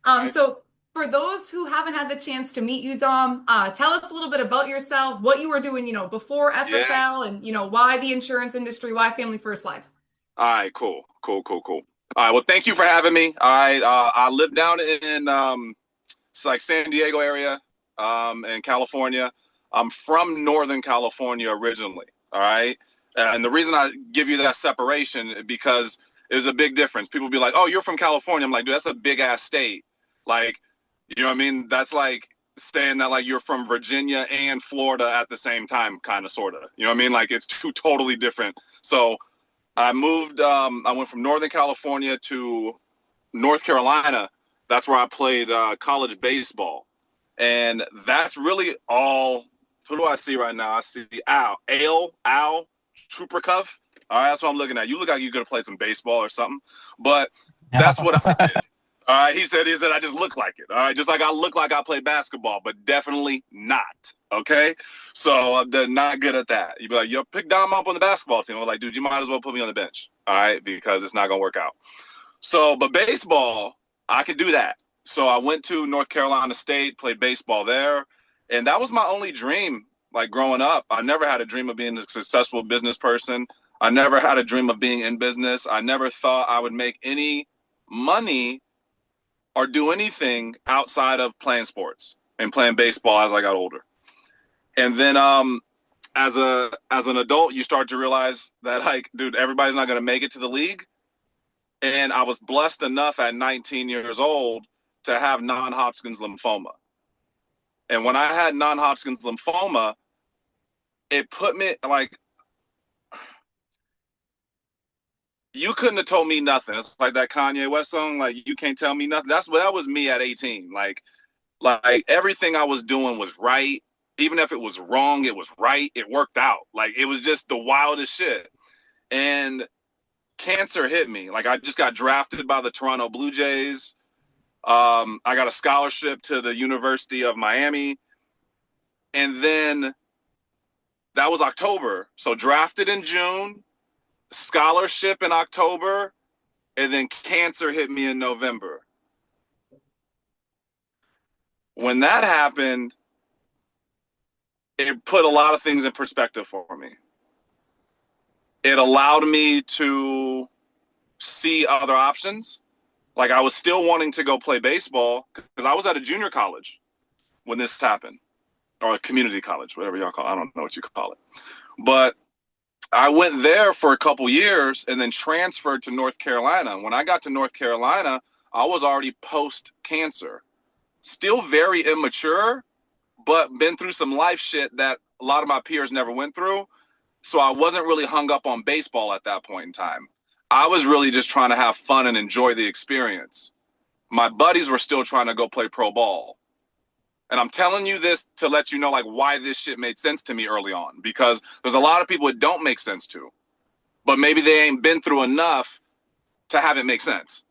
Right? So for those who haven't had the chance to meet you, Dom, tell us a little bit about yourself, what you were doing, before Yeah. FFL, and why the insurance industry, why Family First Life. All right, cool, cool, cool, cool. All right, well, thank you for having me. All right, I live down in it's like San Diego area, in California. I'm from Northern California originally. All right, and the reason I give you that separation is because there's a big difference. People be like, "Oh, you're from California." I'm like, "Dude, that's a big ass state." Like, you know what I mean? That's like saying that like you're from Virginia and Florida at the same time, kind of, sort of. You know what I mean? Like it's two totally different. So I moved. I went from Northern California to North Carolina. That's where I played college baseball, and that's really all. Who do I see right now? I see Al Trooper Cuff. All right, that's what I'm looking at. You look like you could have played some baseball or something, but that's what I did. All right, he said I just look like it. All right, just like I look like I play basketball, but definitely not. Okay, so I'm not good at that. You'd be like, yo, pick Dom up on the basketball team. I'm like, dude, you might as well put me on the bench. All right, because it's not gonna work out. So, but baseball, I could do that. So I went to North Carolina State, played baseball there, and that was my only dream. Like growing up, I never had a dream of being a successful business person. I never had a dream of being in business. I never thought I would make any money or do anything outside of playing sports and playing baseball as I got older. And then as an adult, you start to realize that like, dude, everybody's not going to make it to the league. And I was blessed enough at 19 years old to have non-Hodgkin's lymphoma. And when I had non-Hodgkin's lymphoma, it put me like, you couldn't have told me nothing. It's like that Kanye West song, like you can't tell me nothing. That was me at 18. Like everything I was doing was right. Even if it was wrong, it was right. It worked out. Like it was just the wildest shit. And cancer hit me. Like I just got drafted by the Toronto Blue Jays. I got a scholarship to the University of Miami, and then that was October. So drafted in June, scholarship in October, and then cancer hit me in November. When that happened, it put a lot of things in perspective for me. It allowed me to see other options. Like I was still wanting to go play baseball because I was at a junior college when this happened, or a community college, whatever y'all call it. I don't know what you call it. But I went there for a couple years and then transferred to North Carolina. When I got to North Carolina, I was already post cancer, still very immature, but been through some life shit that a lot of my peers never went through. So I wasn't really hung up on baseball at that point in time. I was really just trying to have fun and enjoy the experience. My buddies were still trying to go play pro ball. And I'm telling you this to let you know like why this shit made sense to me early on, because there's a lot of people it don't make sense to, but maybe they ain't been through enough to have it make sense.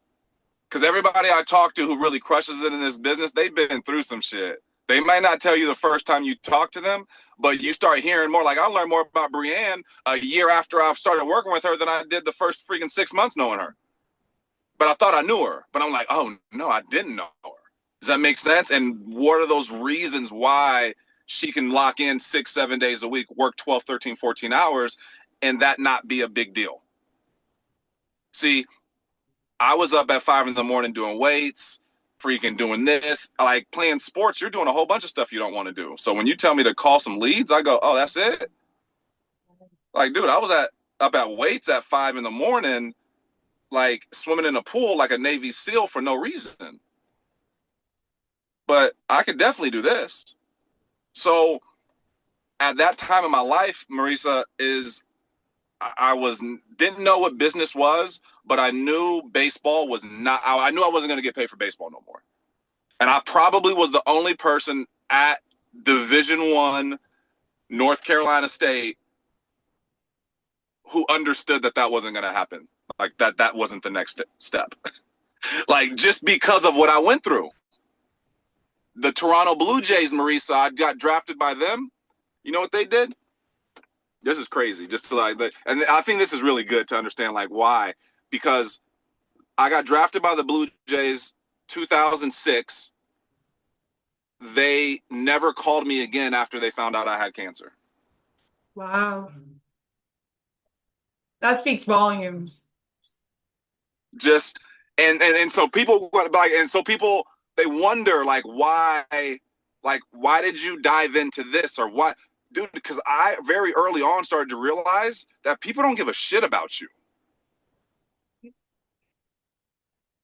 Because everybody I talk to who really crushes it in this business, they've been through some shit. They might not tell you the first time you talk to them, but you start hearing more. Like I learned more about Brienne a year after I started working with her than I did the first freaking 6 months knowing her. But I thought I knew her. But I'm like, oh no, I didn't know her. Does that make sense? And what are those reasons why she can lock in 6, 7 days a week, work 12, 13, 14 hours, and that not be a big deal? See, I was up at 5 in the morning doing weights, freaking doing this, like playing sports. You're doing a whole bunch of stuff you don't want to do. So when you tell me to call some leads, I go, oh, that's it. Like, dude, I was up at weights at 5 in the morning, like swimming in a pool like a Navy SEAL for no reason. But I could definitely do this. So at that time in my life, Marisa, is I was didn't know what business was, but I knew baseball was not. I knew I wasn't going to get paid for baseball no more, and I probably was the only person at Division I North Carolina State who understood that that wasn't going to happen. Like that wasn't the next step. Like just because of what I went through. The Toronto Blue Jays, Marisa, I got drafted by them. You know what they did? This is crazy. Just to like, and I think this is really good to understand like why, because I got drafted by the Blue Jays 2006, they never called me again after they found out I had cancer. Wow. That speaks volumes. Just and so people like, and so people, they wonder like why did you dive into this, or what, dude? Because I very early on started to realize that people don't give a shit about you.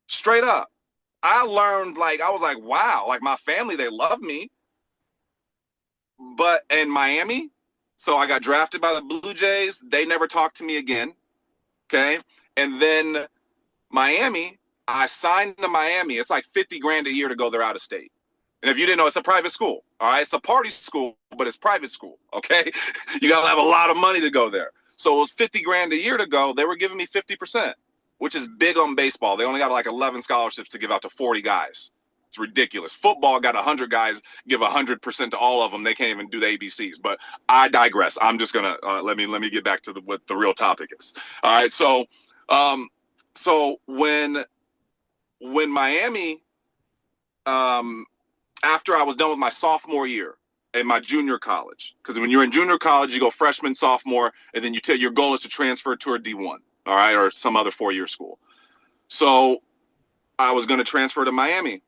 Straight up. I learned, like, I was like, wow, like my family, they love me. But in Miami, so I got drafted by the Blue Jays. They never talked to me again. Okay. And then Miami, I signed to Miami. It's like 50 grand a year to go there out of state. And if you didn't know, it's a private school. All right. It's a party school, but it's private school. Okay. You got to have a lot of money to go there. So it was 50 grand a year to go. They were giving me 50%, which is big on baseball. They only got like 11 scholarships to give out to 40 guys. It's ridiculous. Football got 100 guys, give 100% to all of them. They can't even do the ABCs. But I digress. I'm just gonna let me get back to what the real topic is. All right. So when Miami, after I was done with my sophomore year in my junior college, because when you're in junior college, you go freshman, sophomore, and then your goal is to transfer to a D1, all right, or some other 4-year school. So I was going to transfer to Miami.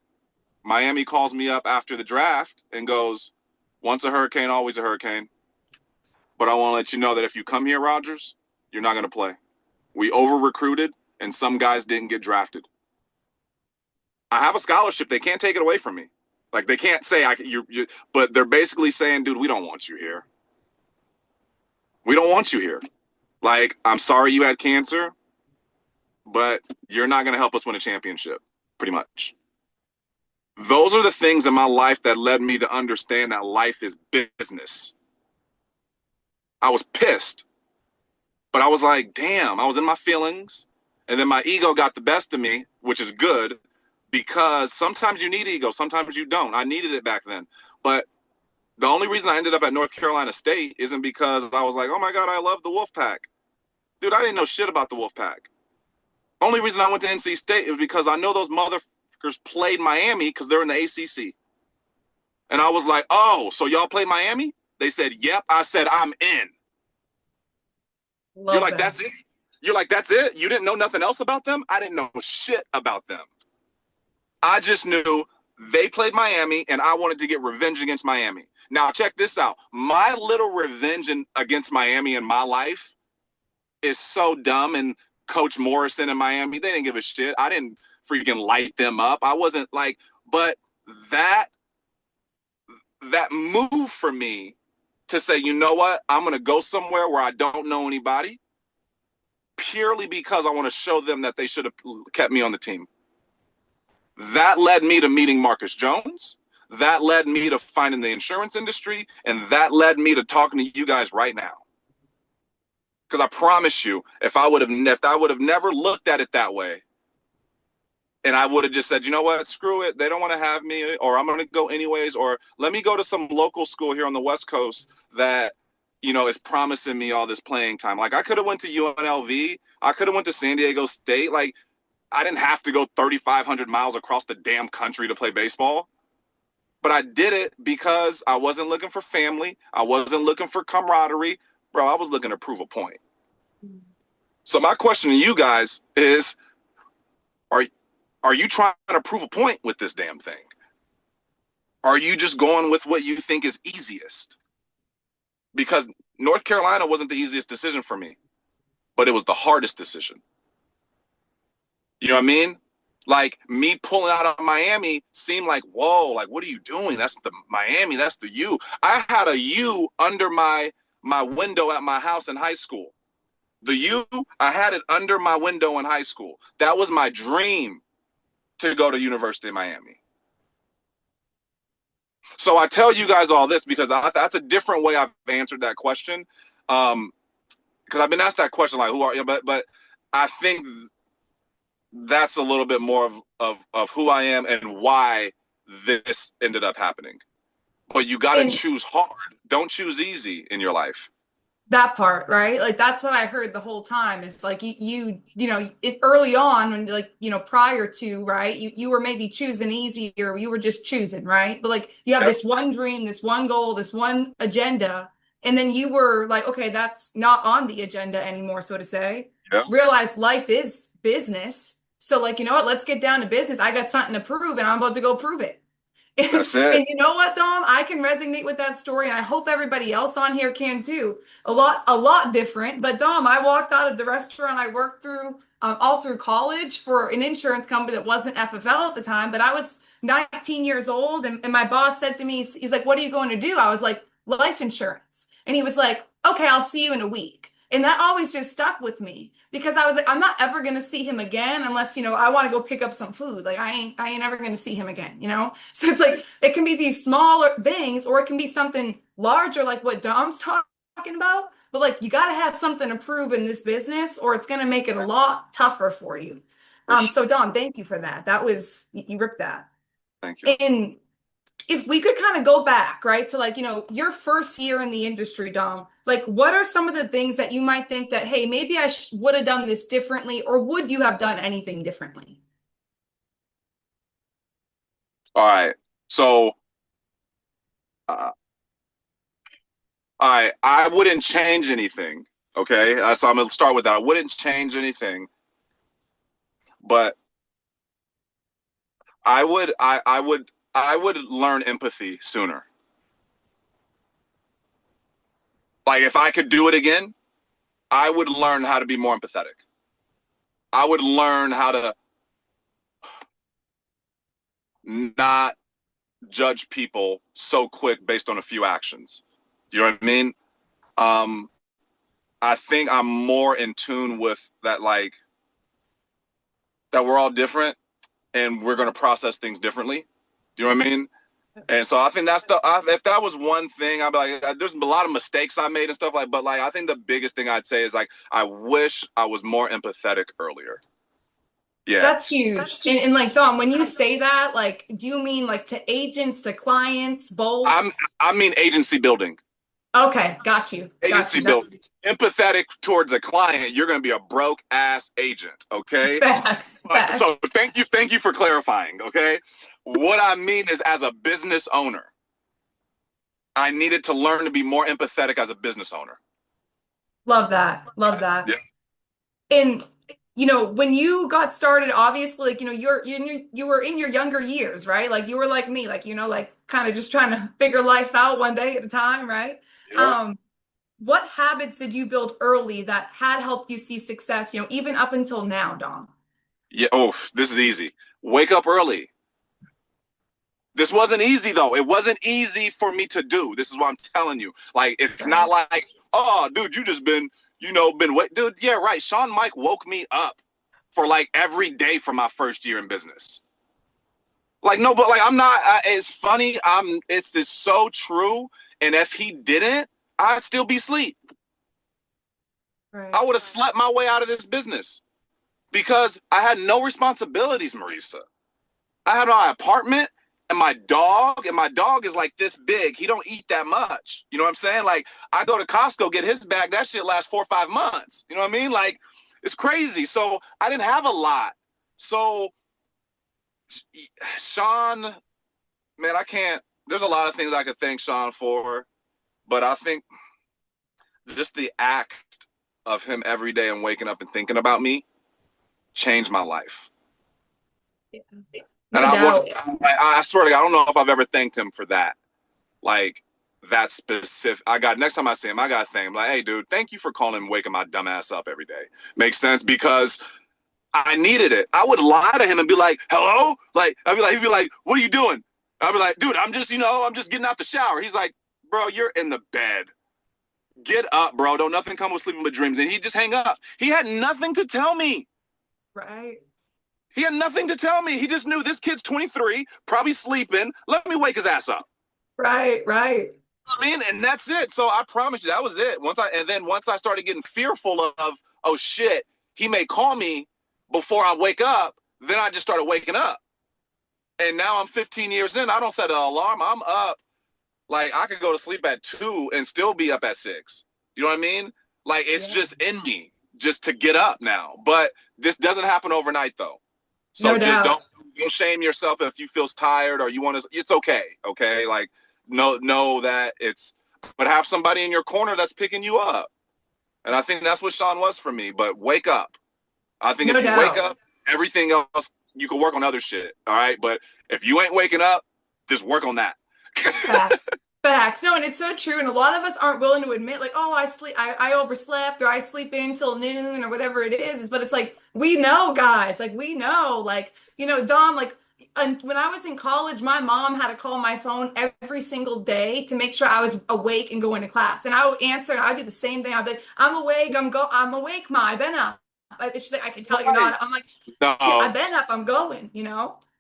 Miami calls me up after the draft and goes, once a hurricane, always a hurricane. But I want to let you know that if you come here, Rogers, you're not going to play. We over-recruited, and some guys didn't get drafted. I have a scholarship. They can't take it away from me. Like, they can't say, but they're basically saying, dude, we don't want you here. We don't want you here. Like, I'm sorry you had cancer, but you're not going to help us win a championship, pretty much. Those are the things in my life that led me to understand that life is business. I was pissed, but I was like, damn, I was in my feelings. And then my ego got the best of me, which is good, because sometimes you need ego, sometimes you don't. I needed it back then. But the only reason I ended up at North Carolina State isn't because I was like, oh my God, I love the Wolfpack. Dude, I didn't know shit about the Wolfpack. Only reason I went to NC State was because I know those motherfuckers played Miami because they're in the ACC. And I was like, oh, so y'all played Miami? They said, yep. I said, I'm in. You're like, that's it? You're like, that's it? You didn't know nothing else about them? I didn't know shit about them. I just knew they played Miami, and I wanted to get revenge against Miami. Now, check this out. My little revenge against Miami in my life is so dumb. And Coach Morrison in Miami, they didn't give a shit. I didn't freaking light them up. I wasn't like, but that move for me to say, you know what, I'm going to go somewhere where I don't know anybody, purely because I want to show them that they should have kept me on the team. That led me to meeting Marcus Jones. That led me to finding the insurance industry. And that led me to talking to you guys right now. Because I promise you, if I would have never looked at it that way, and I would have just said, you know what, screw it, they don't want to have me, or I'm going to go anyways, or let me go to some local school here on the West Coast that, you know, is promising me all this playing time. Like, I could have went to UNLV. I could have went to San Diego State. Like, I didn't have to go 3,500 miles across the damn country to play baseball. But I did it because I wasn't looking for family. I wasn't looking for camaraderie. Bro, I was looking to prove a point. So my question to you guys is, are you trying to prove a point with this damn thing? Are you just going with what you think is easiest? Because North Carolina wasn't the easiest decision for me, but it was the hardest decision. You know what I mean? Like, me pulling out of Miami seemed like, whoa, like, what are you doing? That's the Miami, that's the U. I had a U under my window at my house in high school. The U, I had it under my window in high school. That was my dream, to go to University of Miami. So I tell you guys all this because that's a different way I've answered that question. Because I've been asked that question, like, who are you? But I think that's a little bit more of who I am and why this ended up happening. But you got to choose hard. Don't choose easy in your life. That part, right? Like that's what I heard the whole time. It's like you know, if early on when like, you know, prior to, right, you were maybe choosing easy or you were just choosing, right? But like you have Yep. this one dream, this one goal, this one agenda, and then you were like, okay, that's not on the agenda anymore, so to say. Yep. Realize life is business. So like, you know what? Let's get down to business. I got something to prove and I'm about to go prove it. And, That's it. and you know what, Dom? I can resonate with that story, and I hope everybody else on here can too. A lot different. But Dom, I walked out of the restaurant I worked through all through college for an insurance company that wasn't FFL at the time, but I was 19 years old, and my boss said to me, he's like, "What are you going to do?" I was like, "Life insurance," and he was like, "Okay, I'll see you in a week." And that always just stuck with me because I was like, I'm not ever gonna see him again unless, you know, I want to go pick up some food. Like I ain't ever gonna see him again, you know? So it's like it can be these smaller things, or it can be something larger, like what Dom's talking about. But like you gotta have something to prove in this business, or it's gonna make it a lot tougher for you. For sure. So Dom, thank you for that. That was you ripped that. Thank you. And if we could kind of go back, right, to like, you know, your first year in the industry, Dom, like what are some of the things that you might think that, hey, maybe I would have done this differently, or would you have done anything differently? All right. So, uh, I wouldn't change anything. Okay. So I'm gonna start with that. I wouldn't change anything, but I would learn empathy sooner. Like if I could do it again, I would learn how to be more empathetic. I would learn how to not judge people so quick based on a few actions. Do you know what I mean? Um, I think I'm more in tune with that, like that we're all different and we're going to process things differently. Do you know what I mean? And so I think that's if that was one thing, I'd be like, there's a lot of mistakes I made and stuff like, but like, I think the biggest thing I'd say is like, I wish I was more empathetic earlier. Yeah. That's huge. And like, Dom, when you say that, like, do you mean like to agents, to clients, both? I'm, I mean, agency building, Okay, got you. Got agency you. That building, empathetic towards a client. You're going to be a broke ass agent. Okay. facts, But facts. so thank you for clarifying. Okay. What I mean is as a business owner, I needed to learn to be more empathetic as a business owner. Love that. Love that. Yeah. And you know, when you got started, obviously, like, you know, you were in your younger years, right? Like you were like me, like, you know, like kind of just trying to figure life out one day at a time, right? Yeah. Um, what habits did you build early that had helped you see success, you know, even up until now, Dom? Yeah. Oh, this is easy. Wake up early. This wasn't easy though. It wasn't easy for me to do. This is what I'm telling you. Like, it's not Right. like, oh, dude, you just been wait, dude. Yeah, right. Sean Mike woke me up for like every day for my first year in business. Like, no, but like, I'm not. It's funny. It's just so true. And if he didn't, I'd still be asleep. I Right. would have slept my way out of this business because I had no responsibilities, Marisa. I had my apartment and my dog is like this big. He don't eat that much. You know what I'm saying? Like I go to Costco, get his bag. That shit lasts 4 or 5 months. You know what I mean? Like it's crazy. So I didn't have a lot. So Sean, man, I can't. There's a lot of things I could thank Sean for, but I think just the act of him every day and waking up and thinking about me changed my life. Yeah. And No doubt. I swear to God, I don't know if I've ever thanked him for that. Like that specific. Next time I see him, I got to thank him. Like, hey, dude, thank you for calling and waking my dumb ass up every day. Makes sense because I needed it. I would lie to him and be like, hello? Like, he'd be like, what are you doing? I'd be like, dude, I'm just getting out the shower. He's like, bro, you're in the bed. Get up, bro. Don't nothing come with sleeping but dreams. And he'd just hang up. He had nothing to tell me. Right. He had nothing to tell me. He just knew this kid's 23, probably sleeping. Let me wake his ass up. Right. Right. I mean, and that's it. So I promise you, that was it. Once I started getting fearful of, oh shit, he may call me before I wake up. Then I just started waking up. And now I'm 15 years in. I don't set an alarm. I'm up. Like I could go to sleep at 2 and still be up at 6. You know what I mean? Like, it's Yeah. just in me just to get up now. But this doesn't happen overnight, though. So No just doubt. don't shame yourself if you feel tired or you want to. It's okay. Okay, like know that it's. But have somebody in your corner that's picking you up, and I think that's what Sean was for me. But wake up. I think No if you wake doubt. up, everything else you can work on other shit. All right, but if you ain't waking up, just work on that. Facts. Facts. No, and it's so true. And a lot of us aren't willing to admit, like, oh, I overslept or I sleep in till noon or whatever it is. But it's like, we know, guys, like, we know, like, Dom, like, and when I was in college, my mom had to call my phone every single day to make sure I was awake and going to class. And I would answer and I'd do the same thing. I'd be like, I'm awake. I'm awake, Ma. I've been up. She's like, I can tell you're Right. not. I'm like, yeah, I've No. been up. I'm going.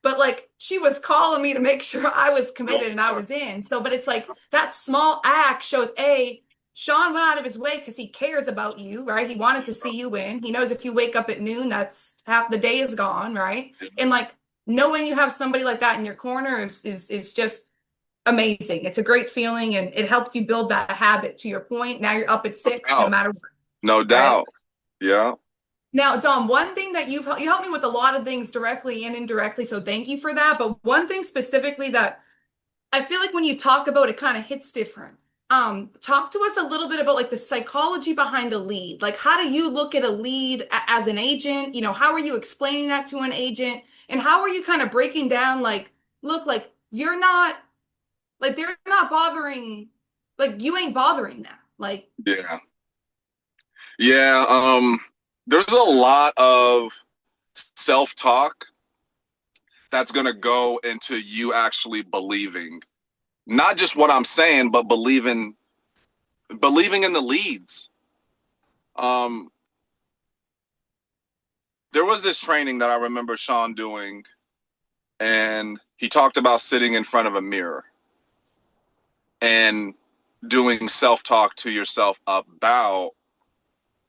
But like she was calling me to make sure I was Go committed to and I work. was in. So, but it's like that small act shows Sean went out of his way because he cares about you, right? He wanted to see you win. He knows if you wake up at noon, that's half the day is gone, right? And like knowing you have somebody like that in your corner is just amazing. It's a great feeling and it helps you build that habit to your point. Now you're up at 6, no No, matter what, no right? doubt. Yeah. Now, Dom, one thing that you helped me with a lot of things directly and indirectly, so thank you for that. But one thing specifically that I feel like when you talk about it kind of hits different. Talk to us a little bit about like the psychology behind a lead. Like how do you look at a lead as an agent? How are you explaining that to an agent? And how are you kind of breaking down like, look, like you're not like they're not bothering, like you ain't bothering them. Like, Yeah. Yeah. There's a lot of self-talk that's gonna go into you actually believing not just what I'm saying, but believing in the leads. Um, there was this training that I remember Sean doing, and he talked about sitting in front of a mirror and doing self-talk to yourself about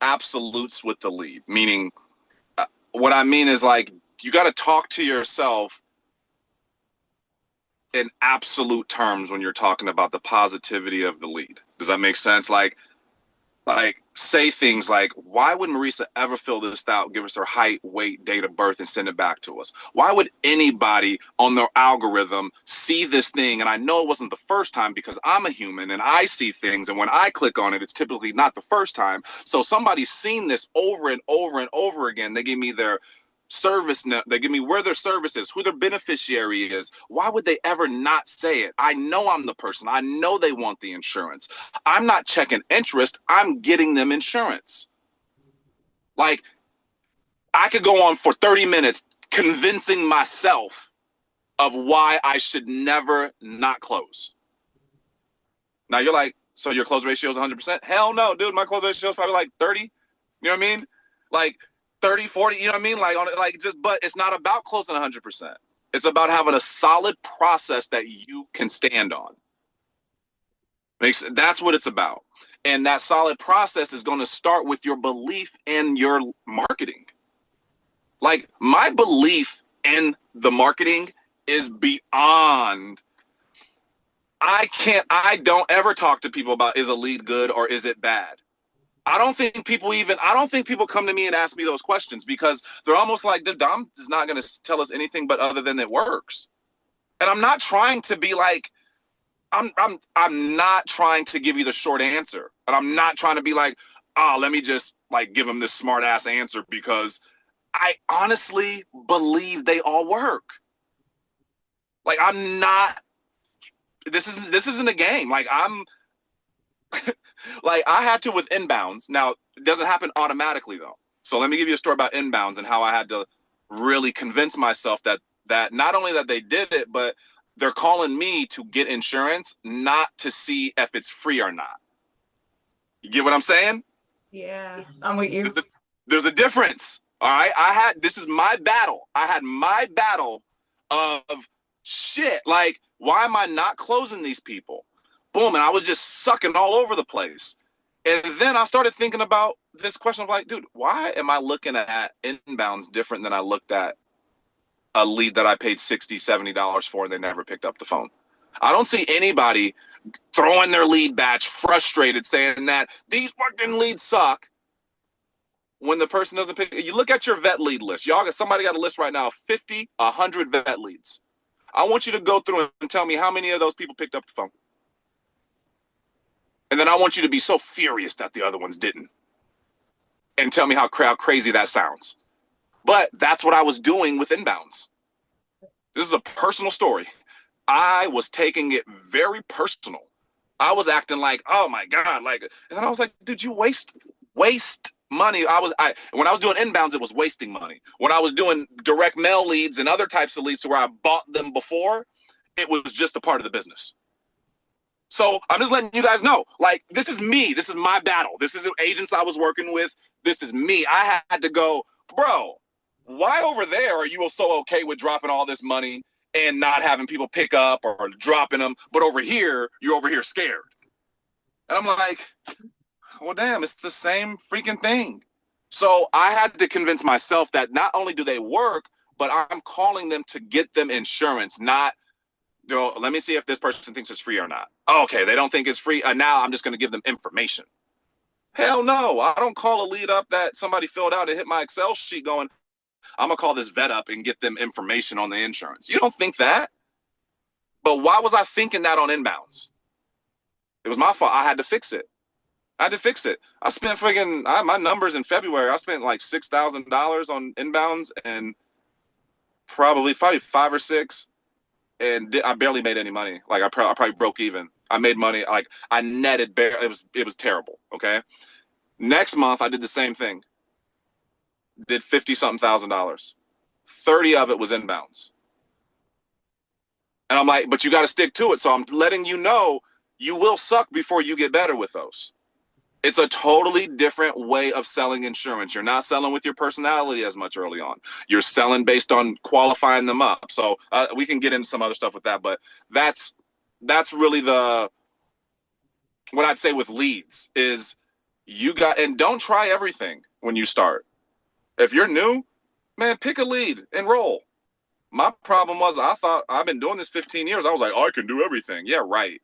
absolutes with the lead. Meaning, what I mean is like you got to talk to yourself in absolute terms when you're talking about the positivity of the lead. Does that make sense? Like say things like, why would Marisa ever fill this out, give us her height, weight, date of birth, and send it back to us? Why would anybody on their algorithm see this thing? And I know it wasn't the first time because I'm a human and I see things. And when I click on it, it's typically not the first time. So somebody's seen this over and over and over again. They give me their service, they give me where their service is, who their beneficiary is. Why would they ever not say it? I know I'm the person. I know they want the insurance. I'm not checking interest. I'm getting them insurance. Like I could go on for 30 minutes convincing myself of why I should never not close. Now you're like, so your close ratio is 100%? Hell no, dude. My close ratio is probably like 30. You know what I mean? Like 30, 40, you know what I mean? But it's not about closing 100%. It's about having a solid process that you can stand on. That's what it's about. And that solid process is going to start with your belief in your marketing. Like my belief in the marketing is beyond. I don't ever talk to people about is a lead good or is it bad? I don't think people come to me and ask me those questions because they're almost like the Dom is not going to tell us anything but other than it works. And I'm not trying to be like, I'm not trying to give you the short answer. And I'm not trying to be like, let me just like give them this smart ass answer because I honestly believe they all work. Like I'm not, this isn't a game. Like I'm, like I had to with inbounds. Now it doesn't happen automatically though. So let me give you a story about inbounds and how I had to really convince myself that not only that they did it, but they're calling me to get insurance, not to see if it's free or not. You get what I'm saying? yeah, I'm with you. There's a difference. All right. This is my battle. I had my battle of shit. Like, why am I not closing these people? Boom. And I was just sucking all over the place. And then I started thinking about this question of like, dude, why am I looking at inbounds different than I looked at a lead that I paid $60, $70 for and they never picked up the phone? I don't see anybody throwing their lead batch, frustrated, saying that these fucking leads suck. When the person doesn't pick, you look at your vet lead list. Y'all got somebody got a list right now of 50, 100 vet leads. I want you to go through and tell me how many of those people picked up the phone. And then I want you to be so furious that the other ones didn't. And tell me how crazy that sounds. But that's what I was doing with inbounds. This is a personal story. I was taking it very personal. I was acting like, oh my God, like, and then I was like, dude, you waste money. When I was doing inbounds, it was wasting money. When I was doing direct mail leads and other types of leads to where I bought them before, it was just a part of the business. So I'm just letting you guys know, like, this is me. This is my battle. This is the agents I was working with. This is me. I had to go, bro, why over there are you so okay with dropping all this money and not having people pick up or dropping them, but over here, you're over here scared? And I'm like, well, damn, it's the same freaking thing. So I had to convince myself that not only do they work, but I'm calling them to get them insurance, not, you know, let me see if this person thinks it's free or not. Okay, they don't think it's free. And now I'm just going to give them information. Hell no, I don't call a lead up that somebody filled out and hit my Excel sheet going, I'm going to call this vet up and get them information on the insurance. You don't think that. But why was I thinking that on inbounds? It was my fault. I had to fix it. I spent freaking, my numbers in February, I spent like $6,000 on inbounds and probably 5 or 6. And I barely made any money. Like I probably broke even. I made money. Like I netted bare. It was terrible. Okay. Next month I did the same thing. Did 50-something thousand. 30 of it was inbounds. And I'm like, but you got to stick to it. So I'm letting you know you will suck before you get better with those. It's a totally different way of selling insurance. You're not selling with your personality as much early on. You're selling based on qualifying them up. So we can get into some other stuff with that, but that's really what I'd say with leads is and don't try everything when you start. If you're new, man, pick a lead and roll. My problem was I thought I've been doing this 15 years. I was like, oh, I can do everything. Yeah, right.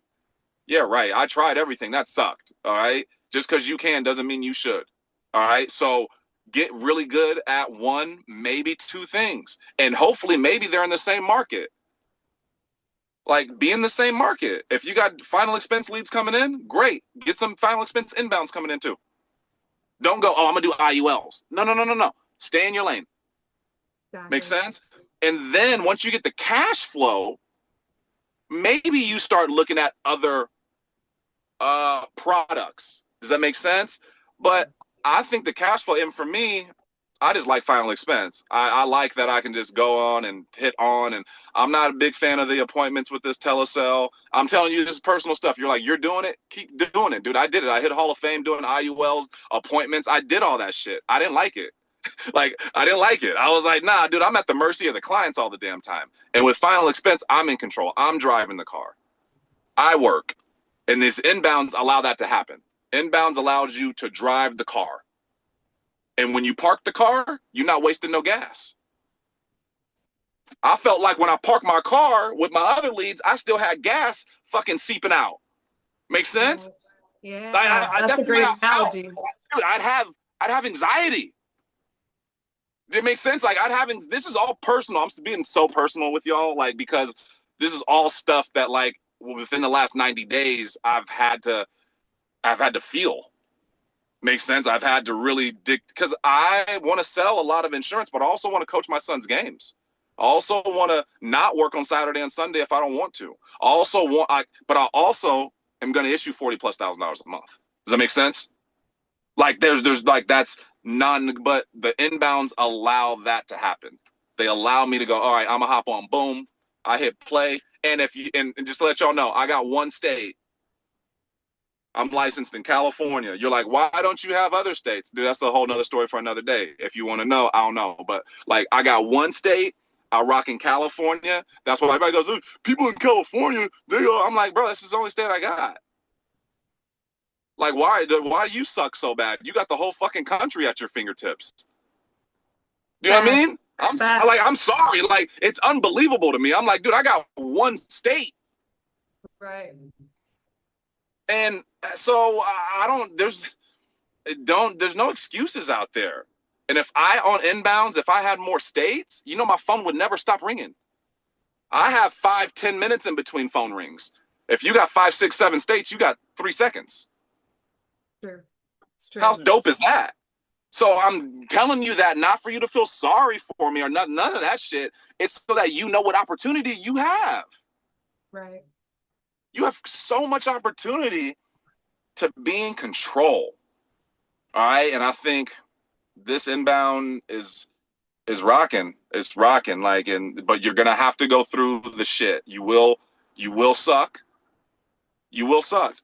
I tried everything. That sucked. All right. Just because you can doesn't mean you should. All right. So get really good at one, maybe 2 things. And hopefully maybe they're in the same market. Like be in the same market. If you got final expense leads coming in, great. Get some final expense inbounds coming in too. Don't go, oh, I'm going to do IULs. No. Stay in your lane. Makes sense? And then once you get the cash flow, maybe you start looking at other products. Does that make sense? But I think the cash flow, and for me, I just like final expense. I like that I can just go on and hit on, and I'm not a big fan of the appointments with this telesell. I'm telling you, this is personal stuff. You're like, you're doing it? Keep doing it, dude. I did it. I hit Hall of Fame doing IULs, appointments. I did all that shit. I didn't like it. I didn't like it. I was like, nah, dude, I'm at the mercy of the clients all the damn time. And with final expense, I'm in control. I'm driving the car. I work. And these inbounds allow that to happen. Inbounds allows you to drive the car. And when you park the car, you're not wasting no gas. I felt like when I parked my car with my other leads, I still had gas fucking seeping out. Make sense? Yeah, that's a great analogy. Dude, I'd have anxiety. Did it make sense? Like this is all personal. I'm being so personal with y'all, like, because this is all stuff that, like, within the last 90 days, I've had to feel. Makes sense? I've had to really dig, because I want to sell a lot of insurance, but I also want to coach my son's games. I also want to not work on Saturday and Sunday if I don't want to. But I also am going to issue $40,000+ a month. Does that make sense? Like there's like, that's but the inbounds allow that to happen. They allow me to go, all right, I'm gonna hop on, boom, I hit play. And and just to let y'all know, I got one state. I'm licensed in California. You're like, why don't you have other states? Dude, that's a whole nother story for another day. If you want to know, I don't know. But like, I got one state. I rock in California. That's why everybody goes, people in California, they are. I'm like, bro, this is the only state I got. Like, why do you suck so bad? You got the whole fucking country at your fingertips. Do you know what I mean? I'm sorry. Like, it's unbelievable to me. I'm like, dude, I got one state. Right. And so I don't, there's no excuses out there. And if I on inbounds, if I had more states, my phone would never stop ringing. I have 5, 10 minutes in between phone rings. If you got 5, 6, 7 states, you got 3 seconds. True. It's How true. dope is that? So I'm telling you that not for you to feel sorry for me or none of that shit. It's so that you know what opportunity you have. Right. You have so much opportunity to be in control. All right. And I think this inbound is rocking. It's rocking. But you're gonna have to go through the shit. You will suck. You will suck.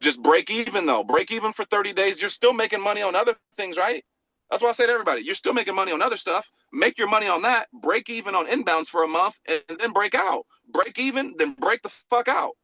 Just break even though. Break even for 30 days. You're still making money on other things, right? That's why I say to everybody, you're still making money on other stuff. Make your money on that. Break even on inbounds for a month and then break out. Break even, then break the fuck out.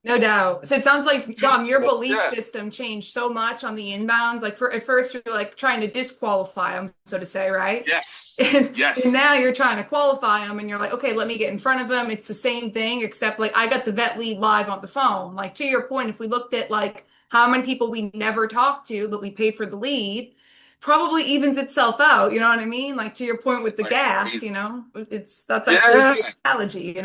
No doubt. So it sounds like, Dom, your belief Yeah. system changed so much on the inbounds. Like at first you're like trying to disqualify them, so to say, right? Yes. And Yes. now you're trying to qualify them and you're like, okay, let me get in front of them. It's the same thing, except like I got the vet lead live on the phone. Like to your point, if we looked at like how many people we never talked to, but we paid for the lead, probably evens itself out. You know what I mean? Like to your point with the Like gas, crazy. that's actually a Yeah. good analogy.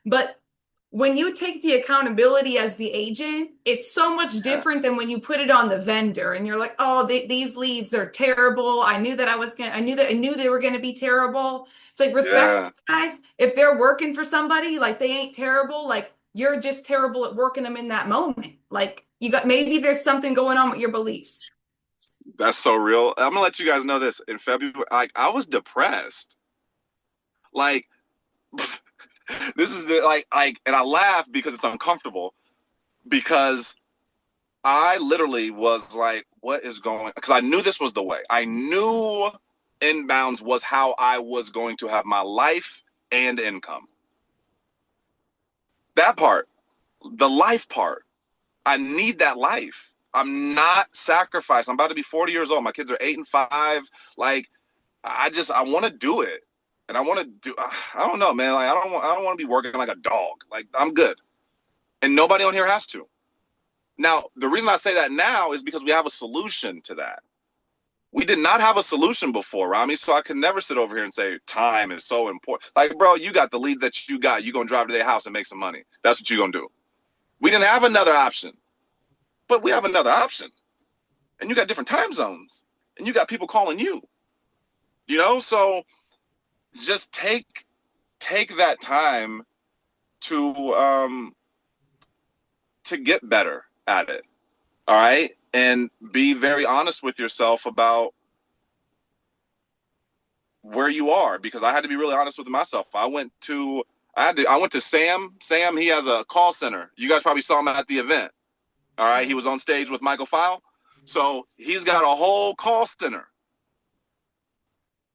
But when you take the accountability as the agent, it's so much Yeah. different than when you put it on the vendor and you're like, oh, these leads are terrible. I knew they were gonna be terrible. It's like respect Yeah. guys. If they're working for somebody, like they ain't terrible. Like you're just terrible at working them in that moment. Like maybe there's something going on with your beliefs. That's so real. I'm gonna let you guys know this. In February, like I was depressed. Like this is and I laugh because it's uncomfortable because I literally was like, what is going? Because I knew this was the way. I knew inbounds was how I was going to have my life and income. That part, the life part, I need that life. I'm not sacrificed. I'm about to be 40 years old. My kids are 8 and 5. Like, I want to do it. And I want to do, I don't know, man. Like, I don't want to be working like a dog. Like, I'm good. And nobody on here has to. Now, the reason I say that now is because we have a solution to that. We did not have a solution before, Rami, so I could never sit over here and say time is so important. Like, bro, you got the leads that you got. You're going to drive to their house and make some money. That's what you're going to do. We didn't have another option, but we have another option. And you got different time zones, and you got people calling you, So just take that time to get better at it. All right. And be very honest with yourself about where you are, because I had to be really honest with myself. I went to Sam. Sam, he has a call center. You guys probably saw him at the event. All right. He was on stage with Michael File. So he's got a whole call center.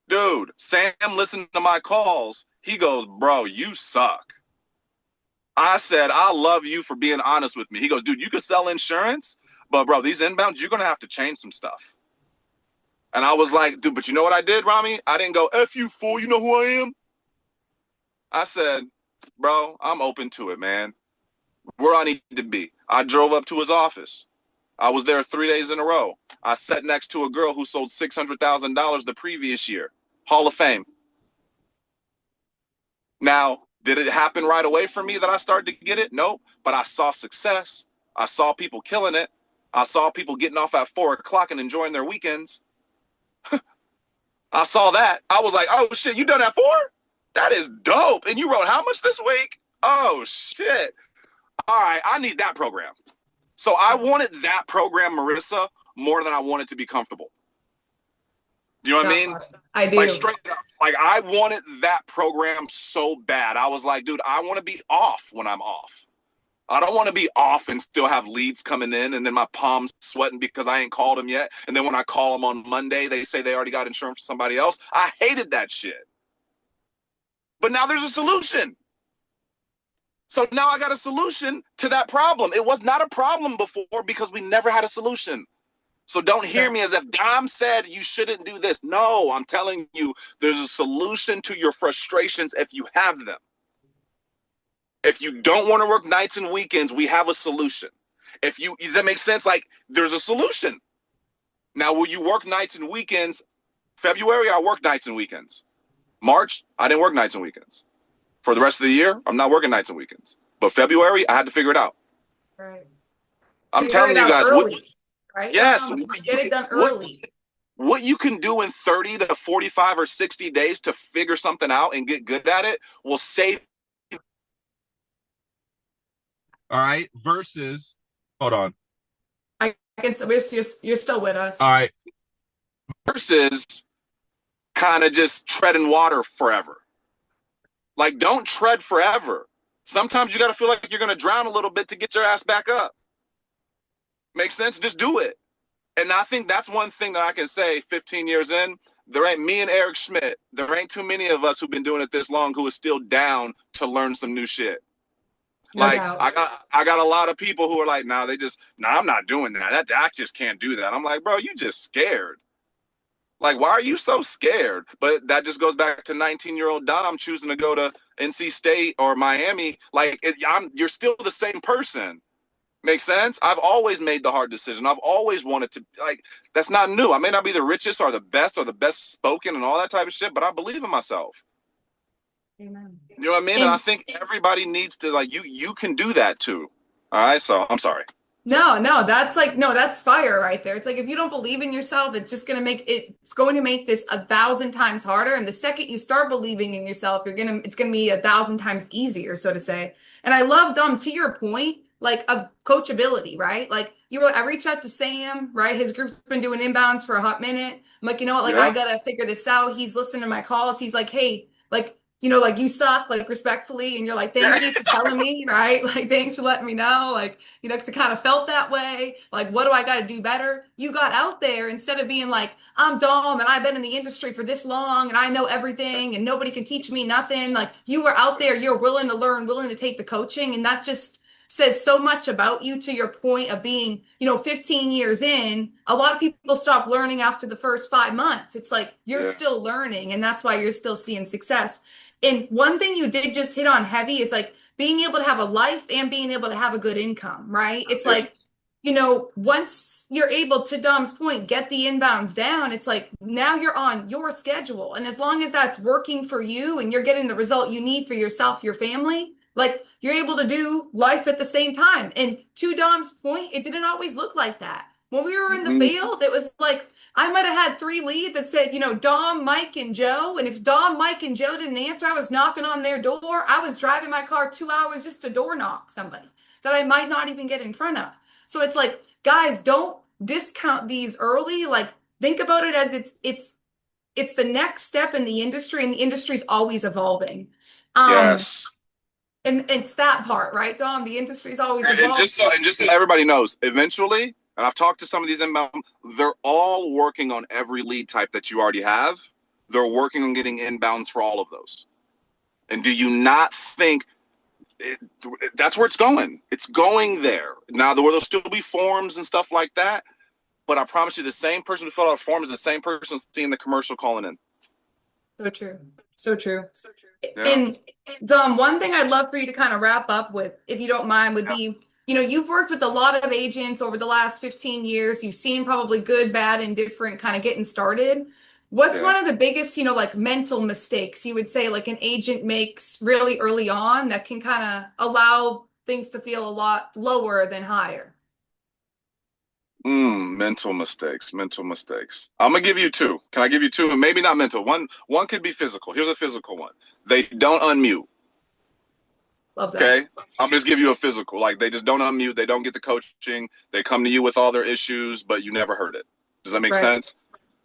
Dude, Sam listened to my calls. He goes, bro, you suck. I said, I love you for being honest with me. He goes, dude, you could sell insurance, but bro, these inbounds, you're going to have to change some stuff. And I was like, dude, but you know what I did, Rami? I didn't go, F you, fool. You know who I am? I said, bro, I'm open to it, man. Where I need to be. I drove up to his office. I was there 3 days in a row. I sat next to a girl who sold $600,000 the previous year. Hall of Fame. Now, did it happen right away for me that I started to get it? No, but I saw success. I saw people killing it. I saw people getting off at 4 o'clock and enjoying their weekends. I saw that. I was like, oh shit, you done at 4? That is dope. And you wrote how much this week? Oh shit. All right, I need that program. So I wanted that program, Marissa, more than I wanted to be comfortable. Do you know what I mean? I do. Like straight up. Like I wanted that program so bad. I was like, dude, I want to be off when I'm off. I don't want to be off and still have leads coming in and then my palms sweating because I ain't called them yet. And then when I call them on Monday, they say they already got insurance for somebody else. I hated that shit. But now there's a solution. So now I got a solution to that problem. It was not a problem before because we never had a solution. So don't hear me as if Dom said you shouldn't do this. No, I'm telling you, there's a solution to your frustrations if you have them. If you don't want to work nights and weekends, we have a solution. Does that make sense? Like, there's a solution. Now, will you work nights and weekends? February, I worked nights and weekends. March, I didn't work nights and weekends. For the rest of the year, I'm not working nights and weekends. But February, I had to figure it out. Right. I'm Figure telling it you out guys, early, right? yes, Get it done early. what you can do in 30 to 45 or 60 days to figure something out and get good at it will save. All right. Versus, hold on. I can. You're still with us. All right. Versus kind of just treading water forever. Like, don't tread forever. Sometimes you got to feel like you're going to drown a little bit to get your ass back up. Makes sense? Just do it. And I think that's one thing that I can say 15 years in. There ain't me and Eric Schmidt. There ain't too many of us who've been doing it this long who is still down to learn some new shit. No Like, doubt. I got a lot of people who are like, I'm not doing that. I just can't do that. I'm like, bro, you just scared. Like, why are you so scared? But that just goes back to 19-year-old Dom choosing to go to NC State or Miami. Like, you're still the same person. Makes sense? I've always made the hard decision. I've always wanted to, like, that's not new. I may not be the richest or the best spoken and all that type of shit, but I believe in myself. Amen. You know what I mean? And I think everybody needs to, like, you can do that too. All right, so I'm sorry. No, that's fire right there. It's like, if you don't believe in yourself, it's going to make this 1,000 times harder. And the second you start believing in yourself, it's gonna be 1,000 times easier, so to say. And I love, to your point, like, of coachability, right? Like, I reached out to Sam, right? His group's been doing inbounds for a hot minute. I'm like, you know what? Like, Yeah. I gotta figure this out. He's listening to my calls. He's like, hey, like, like, you suck, like, respectfully. And you're like, thank you for telling me, right? Like, thanks for letting me know. Like, because it kind of felt that way. Like, what do I got to do better? You got out there instead of being like, I'm Dom and I've been in the industry for this long and I know everything and nobody can teach me nothing. Like, you were out there, you're willing to learn, willing to take the coaching. And that just says so much about you, to your point of being, 15 years in. A lot of people stop learning after the first 5 months. It's like, you're still learning, and that's why you're still seeing success. And one thing you did just hit on heavy is, like, being able to have a life and being able to have a good income, right? It's like, once you're able, to Dom's point, get the inbounds down, it's like, now you're on your schedule. And as long as that's working for you and you're getting the result you need for yourself, your family, like, you're able to do life at the same time. And to Dom's point, it didn't always look like that. When we were in the field, it was like, I might have had 3 leads that said, Dom, Mike, and Joe. And if Dom, Mike, and Joe didn't answer, I was knocking on their door. I was driving my car 2 hours just to door knock somebody that I might not even get in front of. So it's like, guys, don't discount these early. Like, think about it as it's the next step in the industry, and the industry's always evolving. Yes. And it's that part, right, Dom? The industry's always evolving. And just so everybody knows, eventually, and I've talked to some of these inbound, they're all working on every lead type that you already have. They're working on getting inbounds for all of those. And do you not think that's where it's going? It's going there. Now, there'll still be forms and stuff like that, but I promise you, the same person who filled out a form is the same person seeing the commercial calling in. So true. So true. Yeah. And Dom, one thing I'd love for you to kind of wrap up with, if you don't mind, would be, you've worked with a lot of agents over the last 15 years. You've seen probably good, bad, and different kind of getting started. What's one of the biggest, like, mental mistakes you would say, like, an agent makes really early on that can kind of allow things to feel a lot lower than higher? Mental mistakes. I'm gonna give you 2. Can I give you 2? And maybe not mental. One could be physical. Here's a physical one. They don't unmute. Love that. Okay, I'm just give you a physical. Like, they just don't unmute. They don't get the coaching. They come to you with all their issues, but you never heard it. Does that make sense?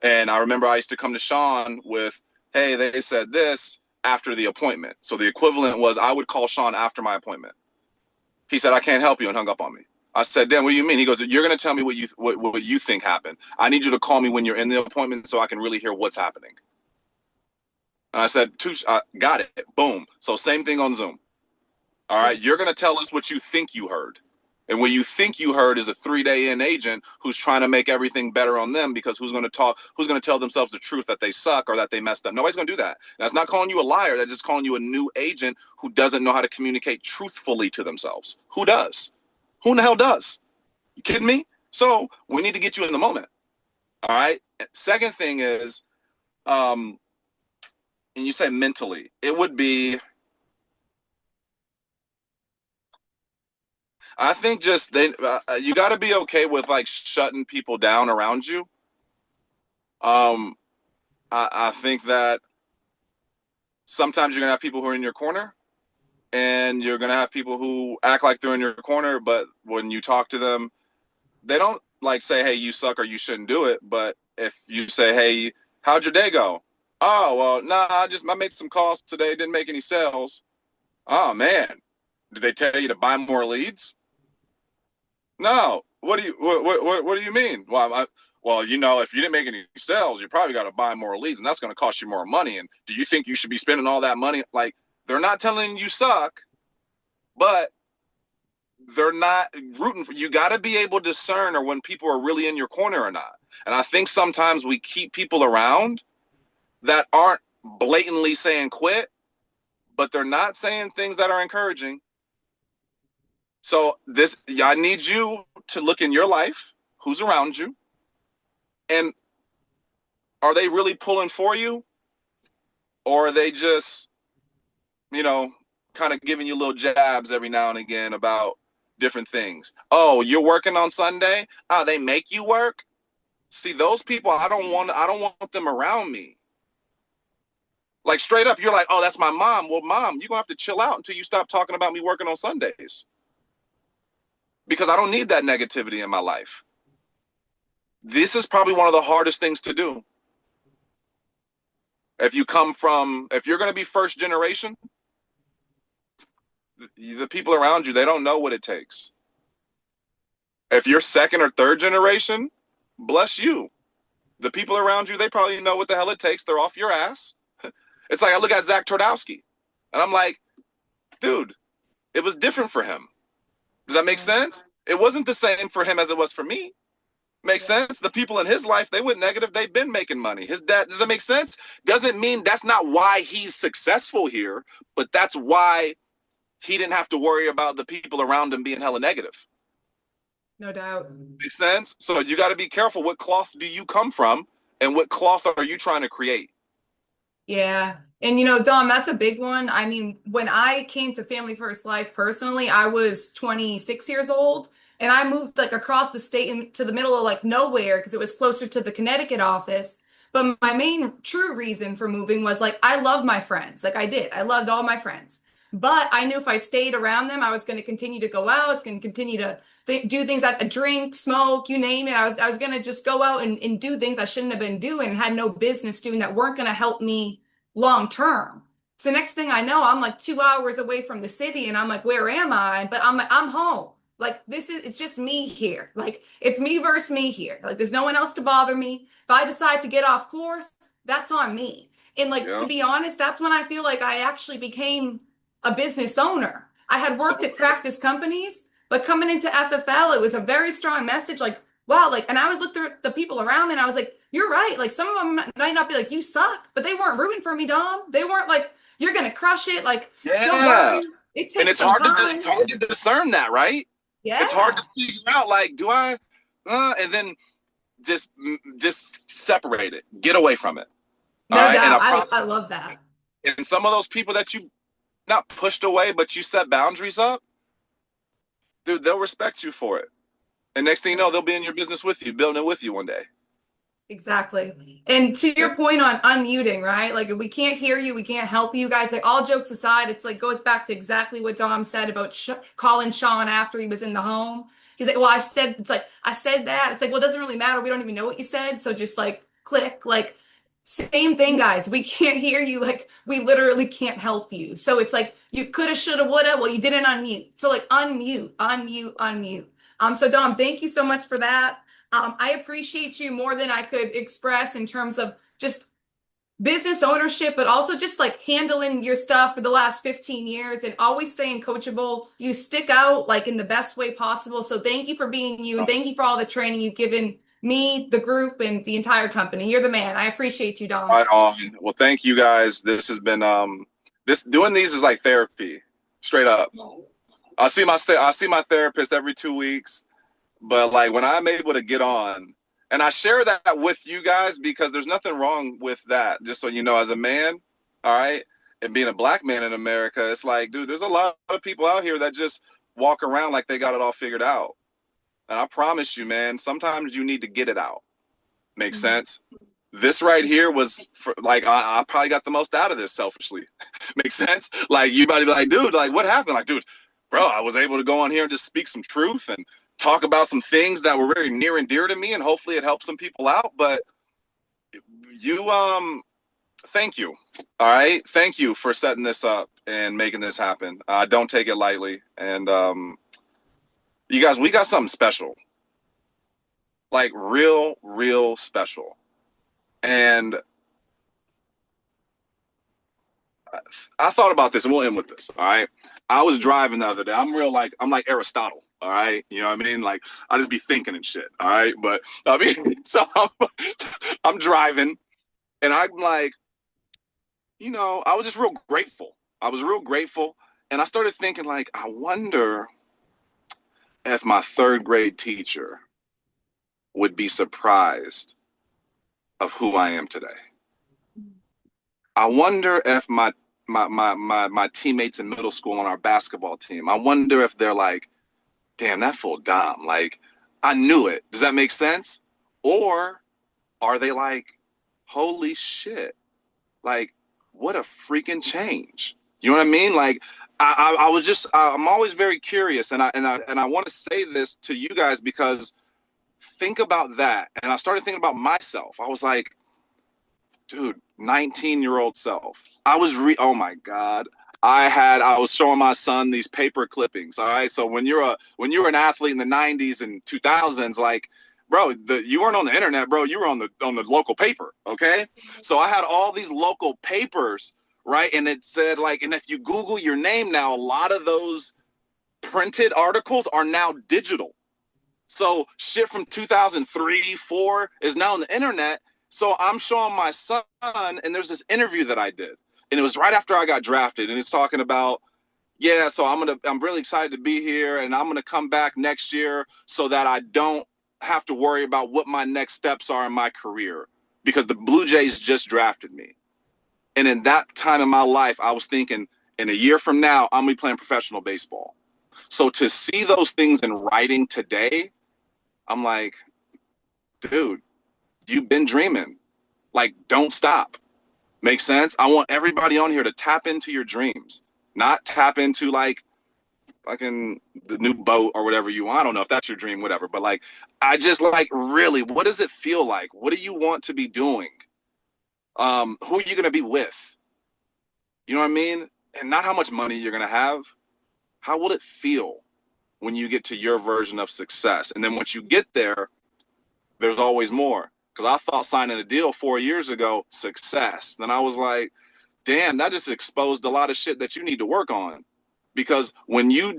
And I remember I used to come to Sean with, hey, they said this after the appointment. So the equivalent was I would call Sean after my appointment. He said, I can't help you, and hung up on me. I said, Dan, what do you mean? He goes, you're going to tell me what you think happened. I need you to call me when you're in the appointment so I can really hear what's happening. And I said, got it. Boom. So same thing on Zoom. All right. You're going to tell us what you think you heard. And what you think you heard is a 3-day in agent who's trying to make everything better on them, because who's going to tell themselves the truth that they suck or that they messed up? Nobody's going to do that. That's not calling you a liar. That's just calling you a new agent who doesn't know how to communicate truthfully to themselves. Who does? Who in the hell does? You kidding me? So we need to get you in the moment. All right. Second thing is, and you say mentally, it would be, I think just you got to be okay with like shutting people down around you. I think that sometimes you're gonna have people who are in your corner, and you're gonna have people who act like they're in your corner, but when you talk to them, they don't like say, "Hey, you suck," or "You shouldn't do it." But if you say, "Hey, how'd your day go?" "Oh, well, nah, I made some calls today, didn't make any sales." "Oh man, did they tell you to buy more leads?" "No." What do you mean?" Well, if you didn't make any sales, you probably got to buy more leads, and that's going to cost you more money. And do you think you should be spending all that money? Like, they're not telling you suck, but they're not rooting for you. Got to be able to discern or when people are really in your corner or not. And I think sometimes we keep people around that aren't blatantly saying quit, but they're not saying things that are encouraging. So I need you to look in your life, who's around you, and are they really pulling for you, or are they just, kind of giving you little jabs every now and again about different things? "Oh, you're working on Sunday? Oh, they make you work?" See, those people, I don't want them around me. Like, straight up, you're like, "Oh, that's my mom." Well, mom, you're gonna have to chill out until you stop talking about me working on Sundays, because I don't need that negativity in my life. This is probably one of the hardest things to do. If you're going to be first generation, the people around you, they don't know what it takes. If you're second or third generation, bless you. The people around you, they probably know what the hell it takes. They're off your ass. It's like I look at Zach Twardowski, and I'm like, dude, it was different for him. Does that make sense? It wasn't the same for him as it was for me. Makes sense? The people in his life, they went negative. They've been making money. His dad, does that make sense? Doesn't mean that's not why he's successful here, but that's why he didn't have to worry about the people around him being hella negative. No doubt. Makes sense? So you got to be careful. What cloth do you come from, and what cloth are you trying to create? Yeah. And Dom, that's a big one. I mean, when I came to Family First Life personally, I was 26 years old, and I moved like across the state into the middle of like nowhere because it was closer to the Connecticut office. But my main true reason for moving was like I love my friends. Like I did. I loved all my friends. But I knew if I stayed around them, I was going to continue to go out. I was going to continue to do things like drink, smoke, you name it. I was going to just go out and do things I shouldn't have been doing and had no business doing that weren't going to help me long term. So next thing I know, I'm like 2 hours away from the city, and I'm like, where am I? But I'm home. Like it's just me here. Like it's me versus me here. Like there's no one else to bother me. If I decide to get off course, that's on me. And like to be honest, that's when I feel like I actually became a business owner. I had worked at practice companies, but coming into FFL, it was a very strong message. Like, wow, like, and I would look through the people around me, and I was like, you're right. Like, some of them might not be like, you suck, but they weren't rooting for me, Dom. They weren't like, you're gonna crush it. Like, don't worry. It takes it's some hard time. it's hard to discern that, right? Yeah. It's hard to figure out, like, do I, and then just separate it, get away from it. No doubt. I love that. And some of those people that you not pushed away, but you set boundaries up, dude, they'll respect you for it. And next thing you know, they'll be in your business with you, building it with you one day. Exactly. And to your point on unmuting, right? Like if we can't hear you, we can't help you guys. Like all jokes aside, it's like goes back to exactly what Dom said about calling Sean after he was in the home. He's like, well, I said that. It's like, well, it doesn't really matter. We don't even know what you said. So just like click, like same thing, guys. We can't hear you. Like we literally can't help you. So it's like you coulda, shoulda, woulda. Well, you didn't unmute. So like unmute. So Dom, thank you so much for that. I appreciate you more than I could express in terms of just business ownership, but also just like handling your stuff for the last 15 years and always staying coachable. You stick out like in the best way possible. So thank you for being you. And thank you for all the training you've given me, the group, and the entire company. You're the man. I appreciate you, Dom. Right on. Well, thank you guys. This has been this doing these is like therapy, straight up. I see my therapist every 2 weeks, but like when I'm able to get on, and I share that with you guys because there's nothing wrong with that. Just so you know, as a man, all right, and being a black man in America, it's like, dude, there's a lot of people out here that just walk around like they got it all figured out. And I promise you, man, sometimes you need to get it out. Makes sense? This right here was for, like I probably got the most out of this selfishly. Makes sense? Like you might be like, dude, like what happened? Like, dude, bro, I was able to go on here and just speak some truth and talk about some things that were very near and dear to me, and hopefully it helped some people out. But you thank you. All right. Thank you for setting this up and making this happen. Don't take it lightly. And you guys, we got something special. Like real special. And I thought about this, and we'll end with this. All right. I was driving the other day. I'm like Aristotle. All right. You know what I mean? Like I just be thinking and shit. All right. But I mean, so I'm driving and I'm like, you know, I was just real grateful. I was real grateful. And I started thinking like, I wonder if my third grade teacher would be surprised of who I am today. I wonder if my teammates in middle school on our basketball team, I wonder if they're like, damn, that fool Dom, like, I knew it. Does that make sense? Or are they like, holy shit, like, what a freaking change. You know what I mean? Like, I'm always very curious, and I want to say this to you guys because think about that. And I started thinking about myself. I was like, dude, 19-year-old self. Oh my God. I was showing my son these paper clippings. All right. So when you were an athlete in the 90s and 2000s, like, bro, you weren't on the internet, bro. You were on the local paper. Okay. So I had all these local papers, right? And it said like, and if you Google your name now, a lot of those printed articles are now digital. So shit from 2003, 4 is now on the internet. So I'm showing my son, and there's this interview that I did, and it was right after I got drafted, and it's talking about, yeah, so I'm really excited to be here, and I'm gonna come back next year so that I don't have to worry about what my next steps are in my career because the Blue Jays just drafted me. And in that time in my life, I was thinking, in a year from now, I'm gonna be playing professional baseball. So to see those things in writing today, I'm like, dude, you've been dreaming. Like, don't stop. Make sense? I want everybody on here to tap into your dreams, not tap into like fucking the new boat or whatever you want. I don't know if that's your dream, whatever. But like, I just like, really, what does it feel like? What do you want to be doing? Who are you going to be with? You know what I mean? And not how much money you're going to have. How will it feel when you get to your version of success? And then once you get there, there's always more. Because I thought signing a deal 4 years ago, success. Then I was like, damn, that just exposed a lot of shit that you need to work on. Because when you're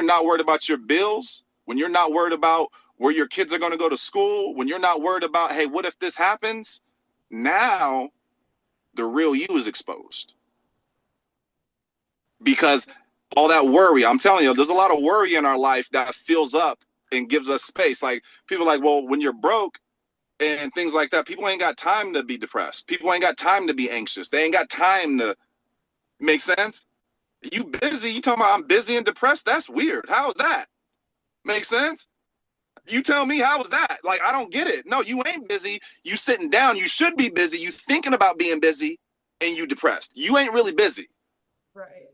not worried about your bills, when you're not worried about where your kids are going to go to school, when you're not worried about, hey, what if this happens? Now the real you is exposed. Because all that worry, I'm telling you, there's a lot of worry in our life that fills up and gives us space. Like people are like, well, when you're broke and things like that, people ain't got time to be depressed. People ain't got time to be anxious. They ain't got time to make sense. You busy, you talking about I'm busy and depressed? That's weird. How is that? Make sense? You tell me, how is that? Like, I don't get it. No, you ain't busy. You sitting down. You should be busy. You thinking about being busy and you depressed. You ain't really busy. Right.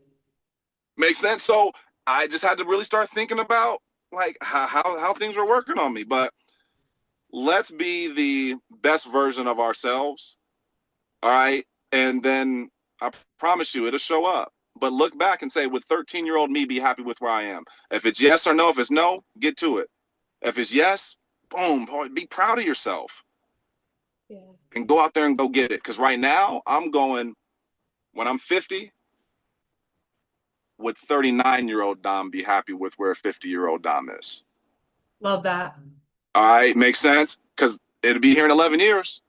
Makes sense? So I just had to really start thinking about like how things were working on me. But let's be the best version of ourselves. All right. And then I promise you it'll show up. But look back and say, would 13-year-old me be happy with where I am? If it's yes or no, if it's no, get to it. If it's yes, boom, be proud of yourself. Yeah. and go out there and go get it. Because right now, I'm going, when I'm 50, would 39-year-old Dom be happy with where 50-year-old Dom is? Love that. All right, makes sense? Because it'll be here in 11 years.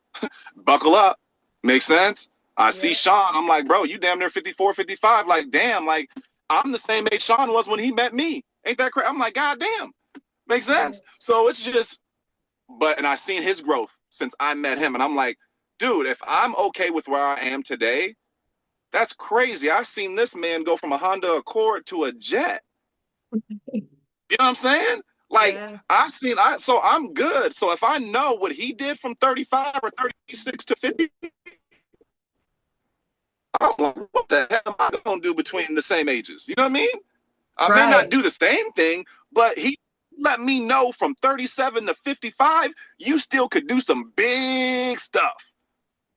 Buckle up. Makes sense? I see Sean. I'm like, bro, you damn near 54, 55. Like, damn, like, I'm the same age Sean was when he met me. Ain't that crazy? I'm like, God damn. Makes sense? So it's just, and I've seen his growth since I met him. And I'm like, dude, if I'm okay with where I am today, that's crazy. I've seen this man go from a Honda Accord to a jet. You know what I'm saying? Like, so I'm good. So if I know what he did from 35 or 36 to 50, I'm like, what the hell am I going to do between the same ages? You know what I mean? I may not do the same thing, but he let me know from 37 to 55, you still could do some big stuff.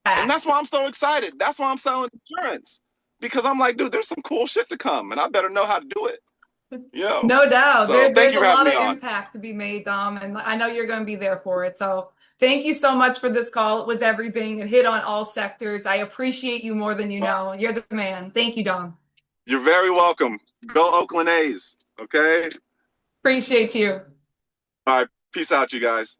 And that's why I'm so excited. That's why I'm selling insurance. Because I'm like, dude, there's some cool shit to come, and I better know how to do it. You know? No doubt. So There's a lot of impact to be made, Dom, and I know you're going to be there for it. So thank you so much for this call. It was everything. It hit on all sectors. I appreciate you more than you know. You're the man. Thank you, Dom. You're very welcome. Go Oakland A's. Okay? Appreciate you. All right. Peace out, you guys.